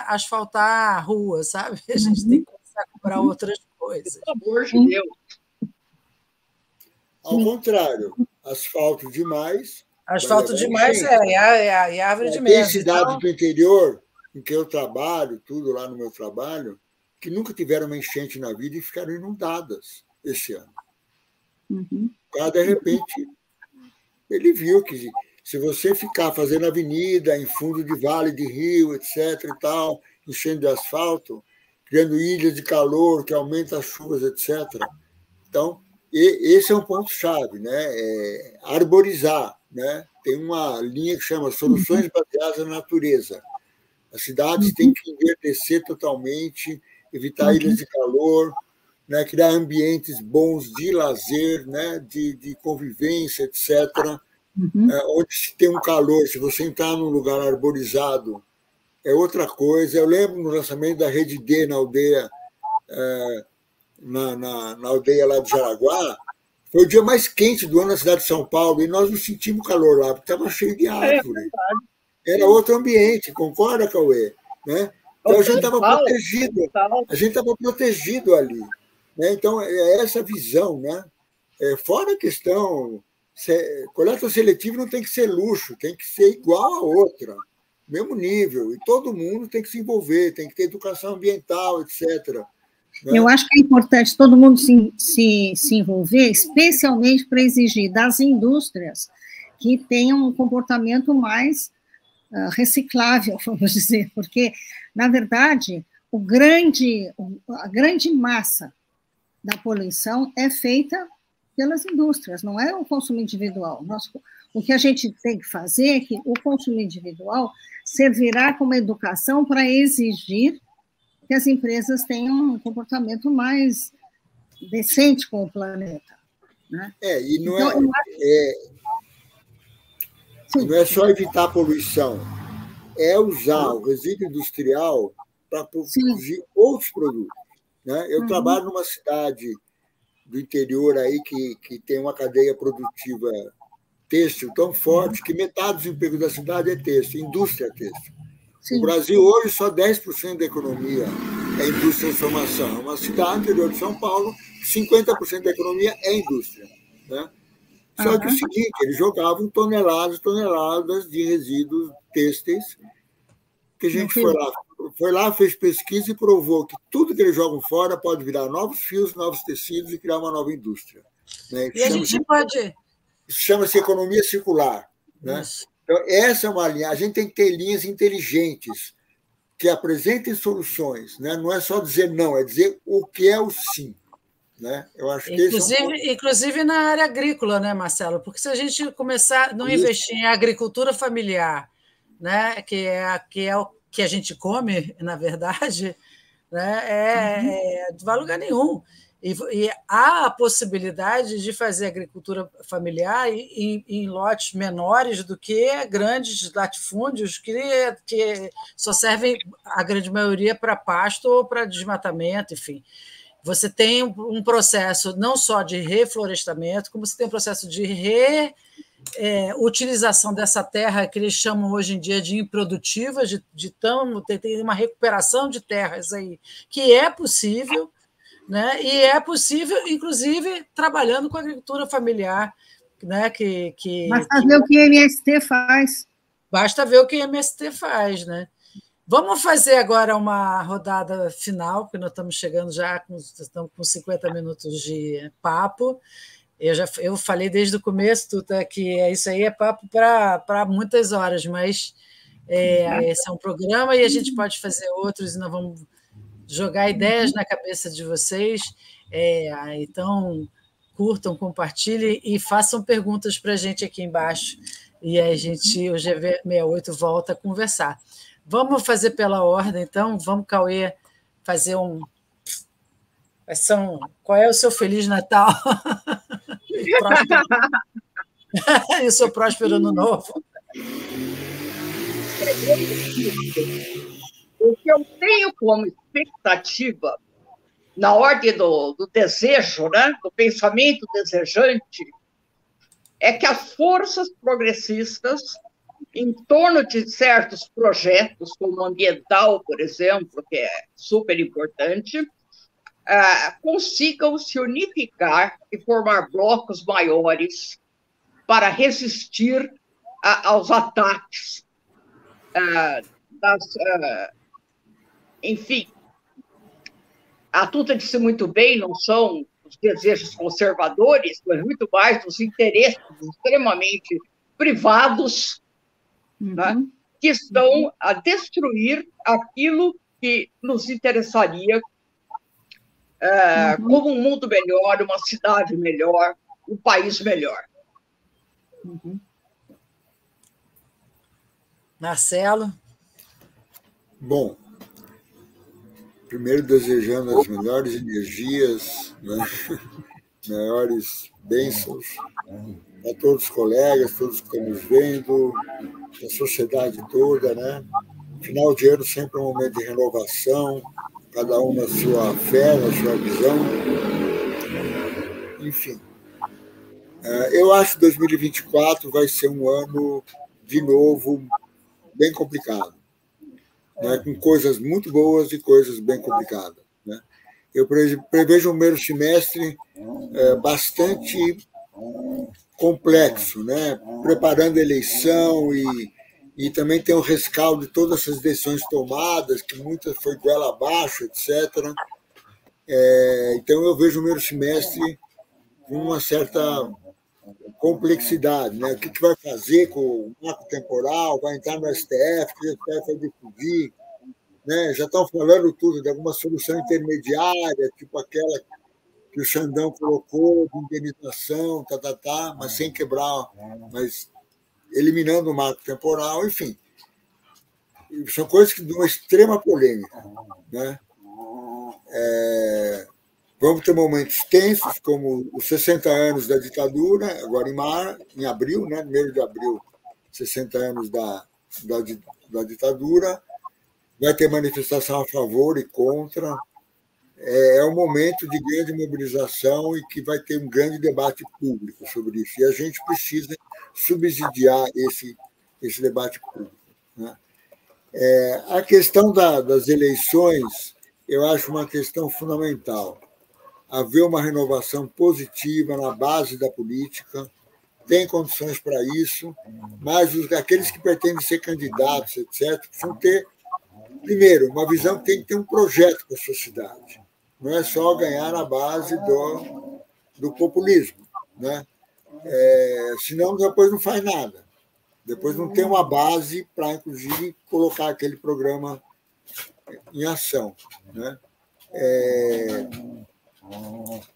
asfaltar a rua, sabe? A gente tem que começar a comprar outras coisas. Pelo amor de Deus. Ao contrário, asfalto demais. Asfalto demais é árvore de mesa. Tem cidades do interior em que eu trabalho, tudo lá no meu trabalho, que nunca tiveram uma enchente na vida e ficaram inundadas esse ano. O cara, de repente, ele viu que se você ficar fazendo avenida em fundo de vale de rio, etc., e tal, enchendo de asfalto, criando ilhas de calor que aumenta as chuvas, etc. Então, esse é um ponto-chave, né? Arborizar, né? Tem uma linha que chama Soluções Baseadas na Natureza. As cidades têm que enverdecer totalmente, evitar ilhas de calor, né? Criar ambientes bons de lazer, né? de convivência, etc., onde se tem um calor, se você entrar num lugar arborizado, é outra coisa. Eu lembro no lançamento da Rede D na aldeia, na aldeia lá de Jaraguá, foi o dia mais quente do ano na cidade de São Paulo, e nós não sentimos calor lá, porque estava cheio de árvore. Era outro ambiente, concorda, Cauê? Né? Então a gente estava protegido ali. Né? Então, é essa visão, né? Fora a questão. Coleta seletiva não tem que ser luxo, tem que ser igual a outra, mesmo nível, e todo mundo tem que se envolver, tem que ter educação ambiental, etc. Né? Eu acho que é importante todo mundo se envolver, especialmente para exigir das indústrias que tenham um comportamento mais reciclável, vamos dizer, porque, na verdade, a grande massa da poluição é feita pelas indústrias, não é o consumo individual. O que a gente tem que fazer é que o consumo individual servirá como educação para exigir que as empresas tenham um comportamento mais decente com o planeta. Né? E não, então, não é só evitar a poluição, é usar o resíduo industrial para produzir outros produtos. Né? Eu trabalho numa cidade do interior aí que tem uma cadeia produtiva têxtil tão forte que metade dos empregos da cidade é têxtil, indústria têxtil. Sim. No Brasil, hoje, só 10% da economia é indústria e transformação. É uma cidade interior de São Paulo, 50% da economia é indústria, né? Só que o seguinte, eles jogavam toneladas e toneladas de resíduos têxteis, que a gente foi lá, fez pesquisa e provou que tudo que eles jogam fora pode virar novos fios, novos tecidos e criar uma nova indústria, né? E a gente pode... Isso chama-se economia circular, né? Então, essa é uma linha. A gente tem que ter linhas inteligentes que apresentem soluções, né? Não é só dizer não, é dizer o que é o sim. Né? Eu acho que inclusive na área agrícola, né, Marcelo? Porque se a gente começar a não investir em agricultura familiar, né, que é o que a gente come, na verdade, né, não vai a lugar nenhum. E há a possibilidade de fazer agricultura familiar em lotes menores do que grandes latifúndios que só servem, a grande maioria, para pasto ou para desmatamento, enfim. Você tem um processo não só de reflorestamento, como você tem um processo de reutilização dessa terra que eles chamam hoje em dia de improdutiva, tem uma recuperação de terras aí que é possível, né? E é possível, inclusive, trabalhando com a agricultura familiar. Né? Basta ver o que a MST faz. Basta ver o que a MST faz, né? Vamos fazer agora uma rodada final, porque nós estamos chegando estamos com 50 minutos de papo. Eu falei desde o começo, Tuta, que isso aí é papo para muitas horas, mas esse é um programa e a gente pode fazer outros e nós vamos jogar ideias na cabeça de vocês. Então, curtam, compartilhem e façam perguntas para a gente aqui embaixo. E a gente, o GV68, volta a conversar. Vamos fazer pela ordem, então. Vamos, Cauê, fazer qual é o seu Feliz Natal? E o seu próspero Ano Novo? O que eu tenho como expectativa, na ordem do desejo, né, do pensamento desejante, é que as forças progressistas, em torno de certos projetos, como o ambiental, por exemplo, que é super importante, consigam se unificar e formar blocos maiores para resistir aos ataques enfim, a Tuta disse muito bem, não são os desejos conservadores, mas muito mais os interesses extremamente privados, né, que estão a destruir aquilo que nos interessaria como um mundo melhor, uma cidade melhor, um país melhor. Marcelo? Bom, primeiro desejando as melhores energias, né? Maiores bênçãos a todos os colegas, todos que estão nos vendo, a sociedade toda, né? Final de ano sempre é um momento de renovação, cada um na sua fé, na sua visão. Enfim, eu acho que 2024 vai ser um ano, de novo, bem complicado, né? Com coisas muito boas e coisas bem complicadas, né? Eu prevejo um primeiro semestre bastante complexo, né? Preparando a eleição e também tem o rescaldo de todas essas decisões tomadas, que muitas foi goela abaixo, etc. Então, eu vejo o primeiro semestre com uma certa complexidade, né? O que vai fazer com o marco temporal, vai entrar no STF, o que o STF vai decidir, né? Já estão falando tudo de alguma solução intermediária, tipo aquela que o Xandão colocou, de indenização, mas sem quebrar, mas eliminando o marco temporal, enfim. São coisas que dão uma extrema polêmica, né? Vamos ter momentos tensos, como os 60 anos da ditadura, agora em abril, né? 1º de abril, 60 anos da ditadura. Vai ter manifestação a favor e contra. É um momento de grande mobilização e que vai ter um grande debate público sobre isso. E a gente precisa subsidiar esse debate público, né? A questão das eleições, eu acho uma questão fundamental. Haver uma renovação positiva na base da política, tem condições para isso, mas aqueles que pretendem ser candidatos, etc., precisam ter, primeiro, uma visão que tem que ter um projeto para a sociedade. Não é só ganhar na base do populismo, né? Senão depois não faz nada. Depois não tem uma base para, inclusive, colocar aquele programa em ação, né?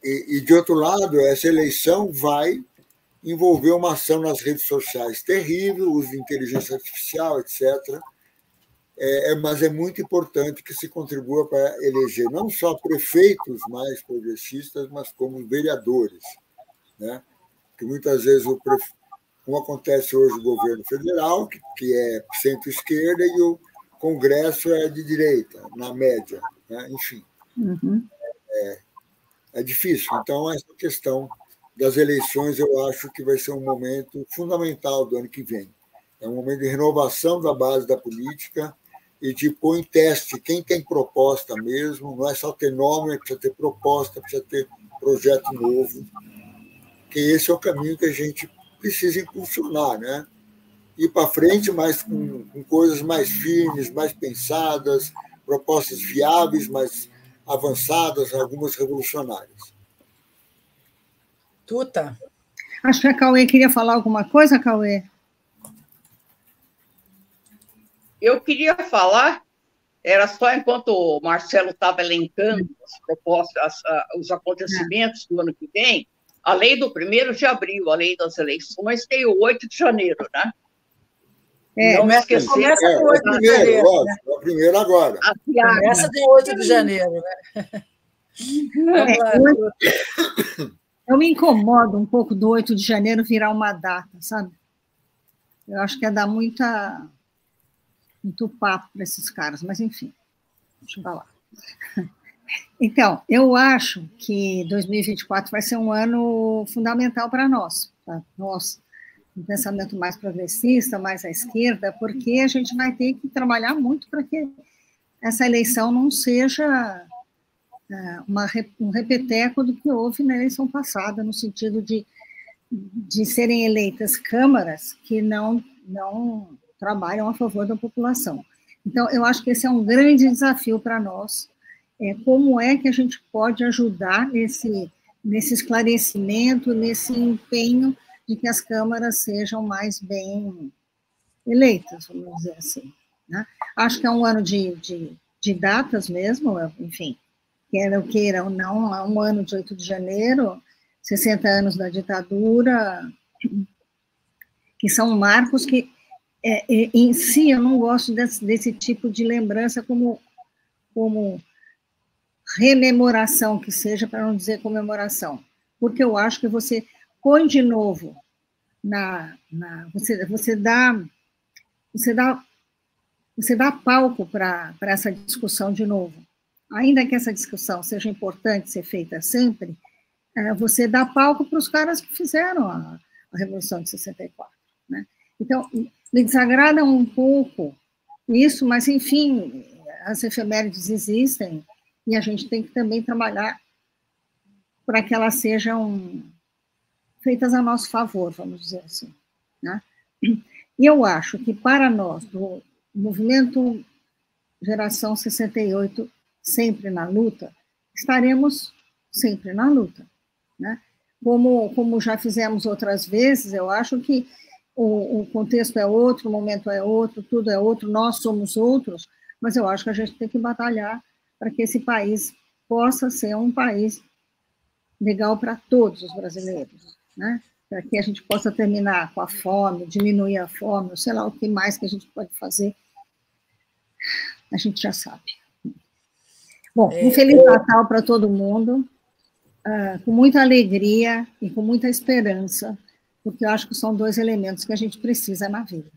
E, de outro lado, essa eleição vai envolver uma ação nas redes sociais terrível, uso de inteligência artificial, etc. Mas é muito importante que se contribua para eleger não só prefeitos mais progressistas, mas como vereadores, né? Que muitas vezes, como acontece hoje o governo federal, que é centro-esquerda, e o Congresso é de direita, na média, né? Enfim. Uhum. É difícil. Então, essa questão das eleições, eu acho que vai ser um momento fundamental do ano que vem. É um momento de renovação da base da política e de pôr em teste quem tem proposta mesmo, não é só ter nome, precisa ter proposta, precisa ter projeto novo, que esse é o caminho que a gente precisa impulsionar, né? Ir para frente, mas com coisas mais firmes, mais pensadas, propostas viáveis, mais avançadas, algumas revolucionárias. Tuta? Acho que a Cauê queria falar alguma coisa, Cauê? Eu queria falar, era só enquanto o Marcelo estava elencando as propostas, os acontecimentos do ano que vem, além do 1º de abril, além das eleições, tem o 8 de janeiro, né? Não me esquecer. Começa com o 8 de janeiro. Óbvio, é o primeiro agora. Começa com o 8 de janeiro, né? Eu me incomodo um pouco do 8 de janeiro virar uma data, sabe? Eu acho que é dar muito papo para esses caras, mas enfim, deixa eu falar. Então, eu acho que 2024 vai ser um ano fundamental para nós, um pensamento mais progressista, mais à esquerda, porque a gente vai ter que trabalhar muito para que essa eleição não seja um repeteco do que houve na eleição passada, no sentido de serem eleitas câmaras que não trabalham a favor da população. Então, eu acho que esse é um grande desafio para nós, como é que a gente pode ajudar nesse esclarecimento, nesse empenho de que as câmaras sejam mais bem eleitas, vamos dizer assim, né? Acho que é um ano de datas mesmo, enfim, queira ou não, é um ano de 8 de janeiro, 60 anos da ditadura, que são marcos que, em si, eu não gosto desse tipo de lembrança como rememoração, que seja, para não dizer comemoração, porque eu acho que você põe de novo, você dá palco para essa discussão de novo. Ainda que essa discussão seja importante ser feita sempre, você dá palco para os caras que fizeram a Revolução de 64. Né? Então, me desagrada um pouco isso, mas, enfim, as efemérides existem e a gente tem que também trabalhar para que elas sejam feitas a nosso favor, vamos dizer assim. Né? E eu acho que, para nós, do movimento Geração 68, sempre na luta, estaremos sempre na luta. Né? Como já fizemos outras vezes, eu acho que o contexto é outro, o momento é outro, tudo é outro, nós somos outros, mas eu acho que a gente tem que batalhar para que esse país possa ser um país legal para todos os brasileiros, né? Para que a gente possa terminar com a fome, diminuir a fome, sei lá o que mais que a gente pode fazer, a gente já sabe. Bom, um Feliz Natal para todo mundo, com muita alegria e com muita esperança, porque eu acho que são 2 elementos que a gente precisa na vida.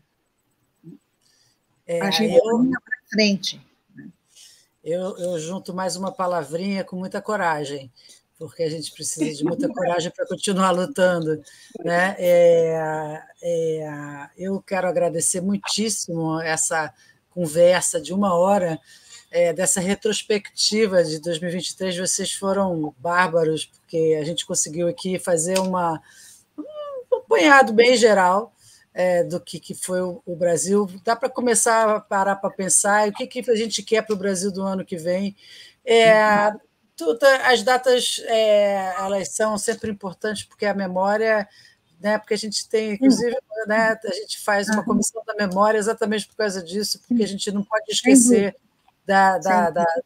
A gente caminha para frente. Eu junto mais uma palavrinha com muita coragem, porque a gente precisa de muita coragem para continuar lutando. Né? Eu quero agradecer muitíssimo essa conversa de 1 hora, dessa retrospectiva de 2023, vocês foram bárbaros, porque a gente conseguiu aqui fazer um apanhado bem geral do que foi o Brasil. Dá para começar a parar para pensar o que a gente quer para o Brasil do ano que vem. As datas elas são sempre importantes, porque a memória, né, porque a gente tem, inclusive, né, a gente faz uma comissão da memória exatamente por causa disso, porque a gente não pode esquecer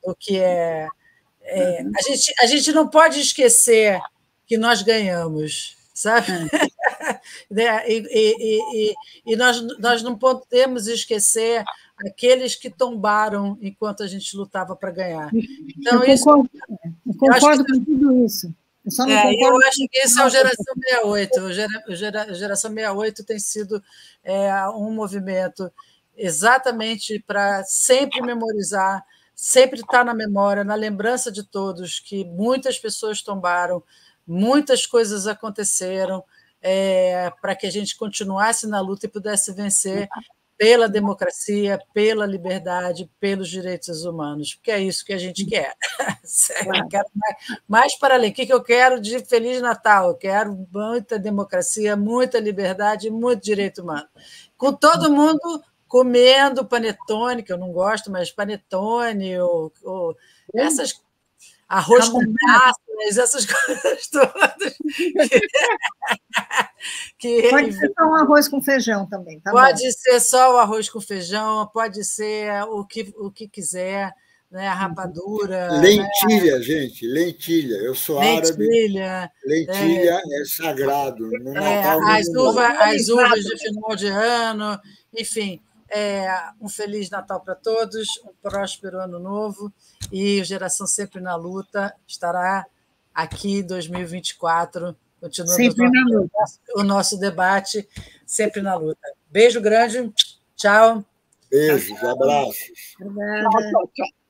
do que é. A gente não pode esquecer que nós ganhamos, sabe? E nós não podemos esquecer aqueles que tombaram enquanto a gente lutava para ganhar. Então, eu concordo com tudo isso. Eu acho que isso é o Geração 68. O Geração 68 tem sido um movimento exatamente para sempre memorizar, sempre estar na memória, na lembrança de todos, que muitas pessoas tombaram, muitas coisas aconteceram, para que a gente continuasse na luta e pudesse vencer pela democracia, pela liberdade, pelos direitos humanos, porque é isso que a gente quer. Eu quero mais para além. O que eu quero de Feliz Natal? Eu quero muita democracia, muita liberdade e muito direito humano. Com todo mundo comendo panetone, que eu não gosto, mas panetone, ou essas arroz com passas, essas coisas todas. Pode ser só um arroz com feijão também. Pode ser só o arroz com feijão, pode ser o que quiser, né? A rapadura. Lentilha, né? Gente, lentilha. Eu sou árabe. Lentilha é sagrado. No Natal, as uvas de final de ano, enfim. Um Feliz Natal para todos, um próspero Ano Novo, e o Geração Sempre na Luta estará aqui em 2024, continuando o nosso debate, sempre na luta. Beijo grande, tchau. Beijos, abraços. Obrigada. Tchau.